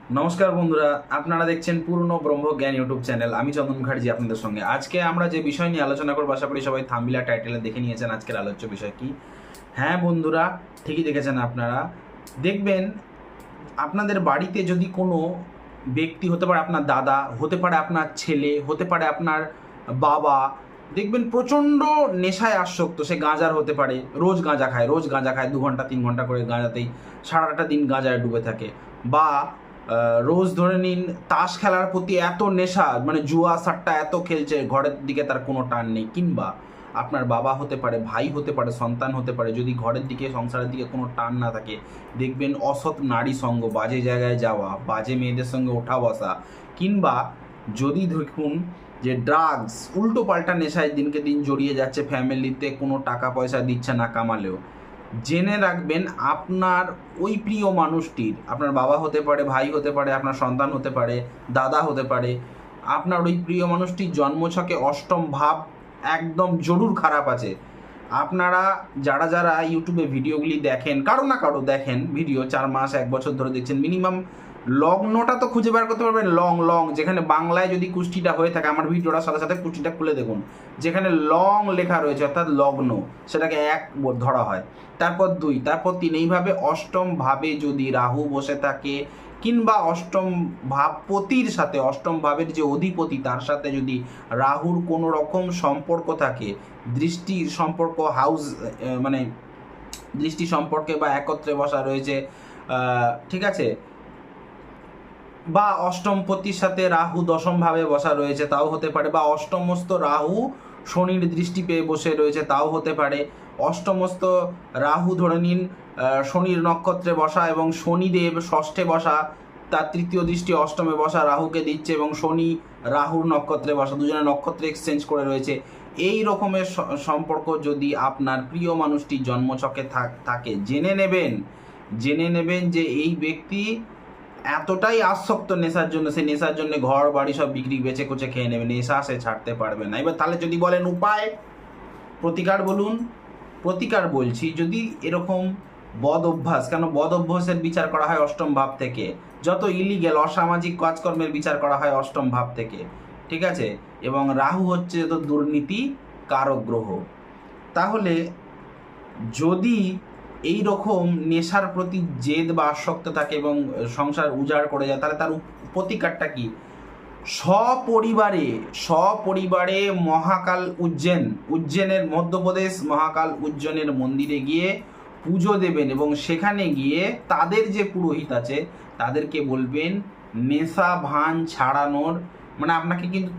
নমস্কার বন্ধুরা, আপনারা দেখছেন পুরনো ব্রহ্মজ্ঞান ইউটিউব চ্যানেল। আমি চন্দন মুখার্জি আপনাদের সঙ্গে। আজকে আমরা যে বিষয় নিয়ে আলোচনা করবো, আশা করি সবাই থাম্বনেল আর টাইটেলে দেখে নিয়েছেন আজকের আলোচ্য বিষয় কি। হ্যাঁ বন্ধুরা, ঠিকই দেখেছেন আপনারা। দেখবেন আপনাদের বাড়িতে যদি কোনো ব্যক্তি, হতে পারে আপনার দাদা, হতে পারে আপনার ছেলে, হতে পারে আপনার বাবা, দেখবেন প্রচণ্ড নেশায় আসক্ত। সে গাঁজার হতে পারে, রোজ গাঁজা খায় 2 ঘন্টা 3 ঘন্টা করে গাঁজাতেই সারাটা দিন গাঁজায় ডুবে থাকে। বা রোজ ধরে নিন তাস খেলার প্রতি এত নেশা, মানে জুয়া সাট্টা এত খেলছে, ঘরের দিকে তার কোনো টান নেই। কিংবা আপনার বাবা হতে পারে, ভাই হতে পারে, সন্তান হতে পারে, যদি ঘরের দিকে সংসারের দিকে কোনো টান না থাকে, দেখবেন অসৎ নারী সঙ্গ, বাজে জায়গায় যাওয়া, বাজে মেয়েদের সঙ্গে ওঠা বসা, কিংবা যদি দেখুন যে ড্রাগস, উল্টো পাল্টা নেশায় দিনকে দিন জড়িয়ে যাচ্ছে, ফ্যামিলিতে কোনো টাকা পয়সা দিচ্ছে না কামালেও, জেনে রাখবেন আপনার ওই প্রিয় মানুষটির, আপনার বাবা হতে পারে, ভাই হতে পারে, আপনার সন্তান হতে পারে, দাদা হতে পারে, আপনার ওই প্রিয় মানুষটির জন্মছকে অষ্টম ভাব একদম জরুর খারাপ আছে। আপনারা যারা যারা ইউটিউবে ভিডিওগুলি দেখেন, কারো না কারো দেখেন ভিডিও, 4 মাস 1 বছর ধরে দেখছেন, মিনিমাম লগ্নটা তো খুঁজে বার করতে পারবেন। লং যেখানে বাংলায় যদি কুষ্টিটা হয়ে থাকে, আমার ভিডিওটার সাথে সাথে কুষ্টিটা খুলে দেখুন, যেখানে লং লেখা রয়েছে অর্থাৎ লগ্ন, সেটাকে 1 ধরা হয়, তারপর 2, তারপর 3, এইভাবে অষ্টম ভাবে যদি রাহু বসে থাকে, কিংবা অষ্টম ভাবপতির সাথে, অষ্টম ভাবের যে অধিপতি তার সাথে যদি রাহুর কোনো রকম সম্পর্ক থাকে, দৃষ্টির সম্পর্ক, হাউস মানে দৃষ্টি সম্পর্কে বা একত্রে বসা রয়েছে, ঠিক আছে, বা অষ্টমপতির সাথে রাহু দশম ভাবে বসা রয়েছে, তাও হতে পারে, বা অষ্টমস্ত রাহু শনির দৃষ্টি পেয়ে বসে রয়েছে, তাও হতে পারে। অষ্টমস্ত রাহু ধরে নিন শনির নক্ষত্রে বসা, এবং শনিদেব ষষ্ঠে বসা, তার তৃতীয় দৃষ্টি অষ্টমে বসা রাহুকে দিচ্ছে, এবং শনি রাহুর নক্ষত্রে বসা, দুজনের নক্ষত্রে এক্সচেঞ্জ করে রয়েছে। এই রকমের সম্পর্ক যদি আপনার প্রিয় মানুষটির জন্মছকে থাকে, জেনে নেবেন যে এই ব্যক্তি এতটাই আসক্ত নেশার জন্য, সে নেশার জন্য ঘর বাড়ি সব বিক্রি বেচে কুচে খেয়ে নেবে, নেশা সে ছাড়তে পারবে না। এবার তাহলে যদি বলেন উপায়, প্রতিকার বলুন। প্রতিকার বলছি, যদি এরকম বদ অভ্যাস, কেন বদ অভ্যাসের বিচার করা হয় অষ্টম ভাব থেকে, যত ইলিগেল অসামাজিক কাজকর্মের বিচার করা হয় অষ্টম ভাব থেকে, ঠিক আছে, এবং রাহু হচ্ছে যত দুর্নীতি কারক গ্রহ। তাহলে যদি এই রকম নেশার প্রতি জেদ বা আসক্ত থাকে এবং সংসার উজাড় করে যায়, তাহলে তার প্রতিকারটা কি? সপরিবারে মহাকাল উজ্জেনের, মধ্যপ্রদেশ মহাকাল উজ্জেনের মন্দিরে গিয়ে পুজো দেবেন, এবং সেখানে গিয়ে তাদের যে পুরোহিত আছে তাদেরকে বলবেন নেশা ভান ছাড়ানোর, মানে আপনাকে কিন্তু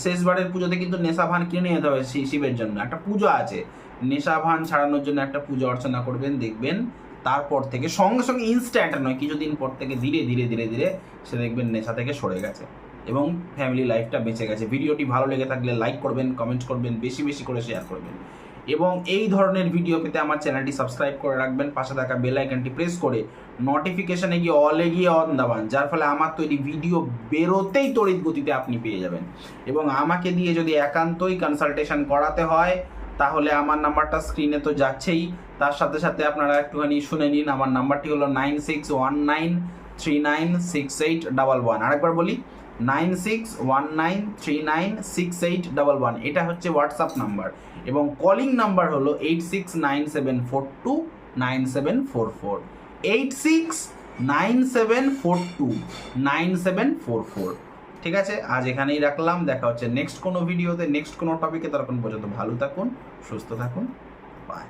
শেষবারের পুজোতে কিন্তু নেশা ভান কিনে যেতে হবে, শিবের জন্য একটা পুজো আছে, নেশা ভান ছাড়ানোর জন্য একটা পুজো অর্চনা করবেন। দেখবেন তারপর থেকে সঙ্গে সঙ্গে ইনস্ট্যান্ট নয়, কিছুদিন পর থেকে ধীরে ধীরে ধীরে ধীরে সে দেখবেন নেশা থেকে সরে গেছে এবং ফ্যামিলি লাইফটা বেঁচে গেছে। ভিডিওটি ভালো লেগে থাকলে লাইক করবেন, কমেন্ট করবেন, বেশি বেশি করে শেয়ার করবেন, এবং এই ধরনের ভিডিও পেতে আমার চ্যানেলটি সাবস্ক্রাইব করে রাখবেন, পাশে থাকা বেল আইকনটি প্রেস করে নোটিফিকেশনে গিয়ে অলে গিয়ে অন দাবান, যার ফলে আমার তৈরি ভিডিও বেরোতেই তড়িৎ গতিতে আপনি পেয়ে যাবেন। এবং আমাকে দিয়ে যদি একান্তই কনসালটেশন করাতে হয়, তাহলে আমার নাম্বারটা স্ক্রিনে তো যাচ্ছেই, তার সাথে সাথে আপনারা একটুখানি শুনে নিন। আমার নাম্বারটি হলো 9619396811। আরেকবার বলি, 9619396811। এটা হচ্ছে হোয়াটসঅ্যাপ নাম্বার, এবং কলিং নাম্বার হলো 8697429744, 8697429744। ঠিক আছে, আজ এখানেই রাখলাম, দেখা হচ্ছে নেক্সট কোনো ভিডিওতে, নেক্সট কোনো টপিকে। ততক্ষণ পর্যন্ত ভালো থাকুন, সুস্থ থাকুন, বাই।